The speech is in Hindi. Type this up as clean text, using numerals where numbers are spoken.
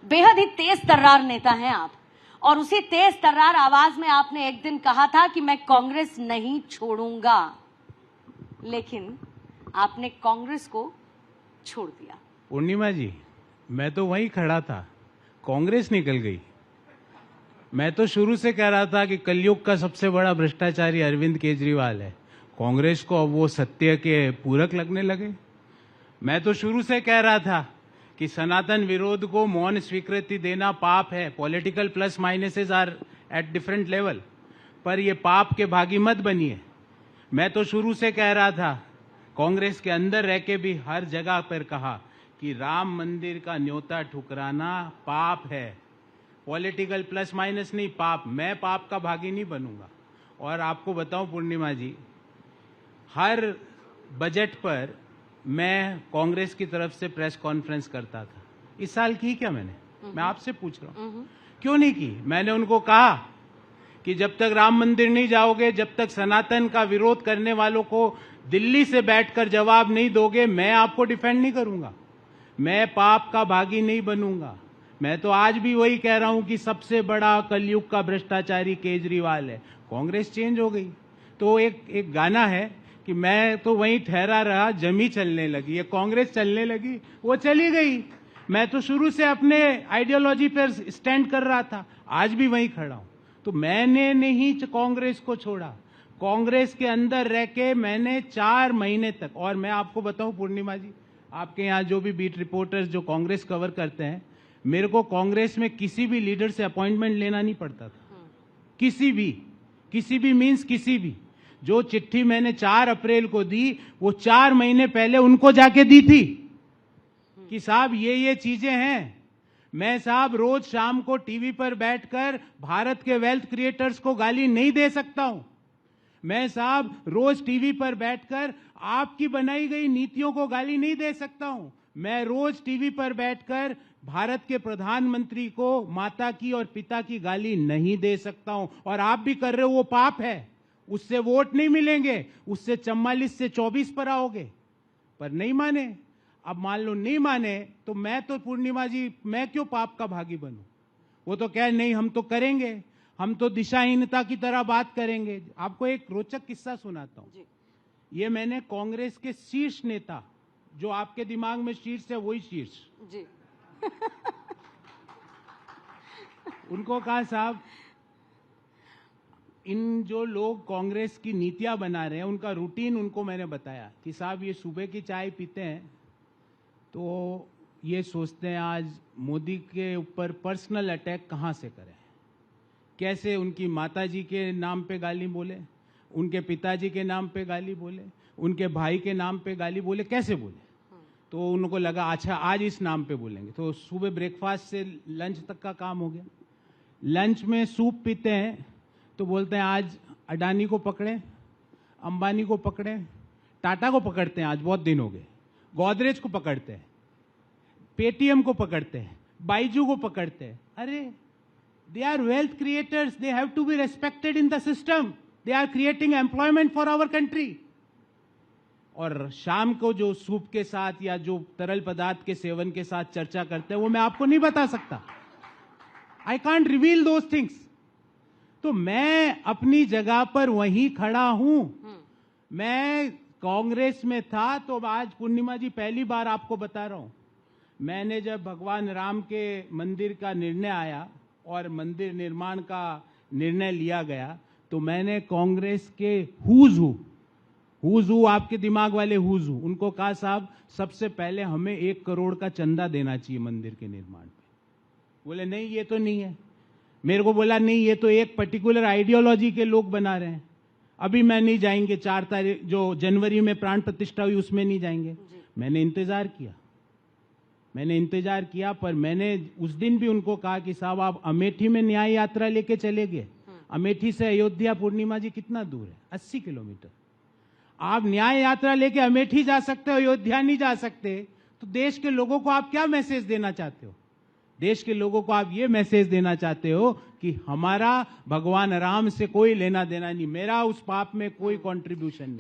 बेहद ही तेज तर्रार नेता हैं आप, और उसी तेज तर्रार आवाज में आपने एक दिन कहा था कि मैं कांग्रेस नहीं छोड़ूंगा, लेकिन आपने कांग्रेस को छोड़ दिया। पूर्णिमा जी, मैं तो वहीं खड़ा था, कांग्रेस निकल गई। मैं तो शुरू से कह रहा था कि कलयुग का सबसे बड़ा भ्रष्टाचारी अरविंद केजरीवाल है। कांग्रेस को अब वो सत्य के पूरक लगने लगे। मैं तो शुरू से कह रहा था कि सनातन विरोध को मौन स्वीकृति देना पाप है। Political plus minuses are at different level, पर ये पाप के भागी मत बनिए। मैं तो शुरू से कह रहा था, कांग्रेस के अंदर रह के भी हर जगह पर कहा कि राम मंदिर का न्योता ठुकराना पाप है। पॉलिटिकल प्लस माइनस नहीं, पाप। मैं पाप का भागी नहीं बनूंगा। और आपको बताऊं पूर्णिमा जी, हर बजट पर मैं कांग्रेस की तरफ से प्रेस कॉन्फ्रेंस करता था। इस साल की क्या मैं आपसे पूछ रहा हूं, क्यों नहीं की? मैंने उनको कहा कि जब तक राम मंदिर नहीं जाओगे, जब तक सनातन का विरोध करने वालों को दिल्ली से बैठकर जवाब नहीं दोगे, मैं आपको डिफेंड नहीं करूंगा। मैं पाप का भागी नहीं बनूंगा। मैं तो आज भी वही कह रहा हूं कि सबसे बड़ा कलयुग का भ्रष्टाचारी केजरीवाल है। कांग्रेस चेंज हो गई तो एक गाना है कि मैं तो वहीं ठहरा रहा, जमी चलने लगी। ये कांग्रेस चलने लगी, वो चली गई। मैं तो शुरू से अपने आइडियोलॉजी पर स्टैंड कर रहा था, आज भी वहीं खड़ा हूं। तो मैंने नहीं कांग्रेस को छोड़ा। कांग्रेस के अंदर रह के मैंने 4 महीने तक, और मैं आपको बताऊं पूर्णिमा जी, आपके यहाँ जो भी बीट रिपोर्टर्स जो कांग्रेस कवर करते हैं, मेरे को कांग्रेस में किसी भी लीडर से अपॉइंटमेंट लेना नहीं पड़ता था। किसी भी मीन्स किसी भी। जो चिट्ठी मैंने 4 अप्रैल को दी, वो 4 महीने पहले उनको जाके दी थी कि साहब ये चीजें हैं। मैं साहब रोज शाम को टीवी पर बैठकर भारत के वेल्थ क्रिएटर्स को गाली नहीं दे सकता हूं। मैं साहब रोज टीवी पर बैठकर आपकी बनाई गई नीतियों को गाली नहीं दे सकता हूं। मैं रोज टीवी पर बैठकर भारत के प्रधानमंत्री को माता की और पिता की गाली नहीं दे सकता हूं। और आप भी कर रहे हो, वो पाप है। उससे वोट नहीं मिलेंगे, उससे 44 से 24 पर आओगे। पर नहीं माने। अब मान लो नहीं माने तो मैं तो पूर्णिमा जी, मैं क्यों पाप का भागी बनूं? वो तो कह नहीं, हम तो करेंगे, हम तो दिशाहीनता की तरह बात करेंगे। आपको एक रोचक किस्सा सुनाता हूं। ये मैंने कांग्रेस के शीर्ष नेता, जो आपके दिमाग में शीर्ष है वही शीर्ष जी उनको कहा, साहब इन जो लोग कांग्रेस की नीतियां बना रहे हैं, उनका रूटीन उनको मैंने बताया कि साहब ये सुबह की चाय पीते हैं तो ये सोचते हैं आज मोदी के ऊपर पर्सनल अटैक कहां से करें, कैसे उनकी माताजी के नाम पे गाली बोले, उनके पिताजी के नाम पे गाली बोले, उनके भाई के नाम पे गाली बोले, कैसे बोले। तो उनको लगा अच्छा आज इस नाम पे बोलेंगे। तो सुबह ब्रेकफास्ट से लंच तक का काम हो गया। लंच में सूप पीते हैं तो बोलते हैं आज अडानी को पकड़े, अंबानी को पकड़े, टाटा को पकड़ते हैं, आज बहुत दिन हो गए, गोदरेज को पकड़ते हैं, पेटीएम को पकड़ते हैं, बाइजू को पकड़ते हैं। अरे they are wealth creators, they have to be respected in the system, they are creating employment for our country. और शाम को जो सूप के साथ या जो तरल पदार्थ के सेवन के साथ चर्चा करते हैं वो मैं आपको नहीं बता सकता। I can't reveal those things. तो मैं अपनी जगह पर वहीं खड़ा हूं। मैं कांग्रेस में था तो आज पूर्णिमा जी पहली बार आपको बता रहा हूं, मैंने जब भगवान राम के मंदिर का निर्णय आया और मंदिर निर्माण का निर्णय लिया गया तो मैंने कांग्रेस के हुजू आपके दिमाग वाले हुजू उनको कहा, साहब सबसे पहले हमें 1 करोड़ का चंदा देना चाहिए मंदिर के निर्माण पे। बोले नहीं ये तो नहीं है। मेरे को बोला नहीं ये तो एक पर्टिकुलर आइडियोलॉजी के लोग बना रहे हैं, अभी मैं नहीं जाएंगे। 4 तारीख जो जनवरी में प्राण प्रतिष्ठा हुई उसमें नहीं जाएंगे। मैंने इंतजार किया पर मैंने उस दिन भी उनको कहा कि साहब आप अमेठी में न्याय यात्रा लेके चले गए। अमेठी से अयोध्या पूर्णिमा जी कितना दूर है? 80 किलोमीटर। आप न्याय यात्रा लेके अमेठी जा सकते हो, अयोध्या नहीं जा सकते। तो देश के लोगों को आप क्या मैसेज देना चाहते हो? देश के लोगों को आप ये मैसेज देना चाहते हो कि हमारा भगवान राम से कोई लेना देना नहीं, मेरा उस पाप में कोई कंट्रीब्यूशन नहीं।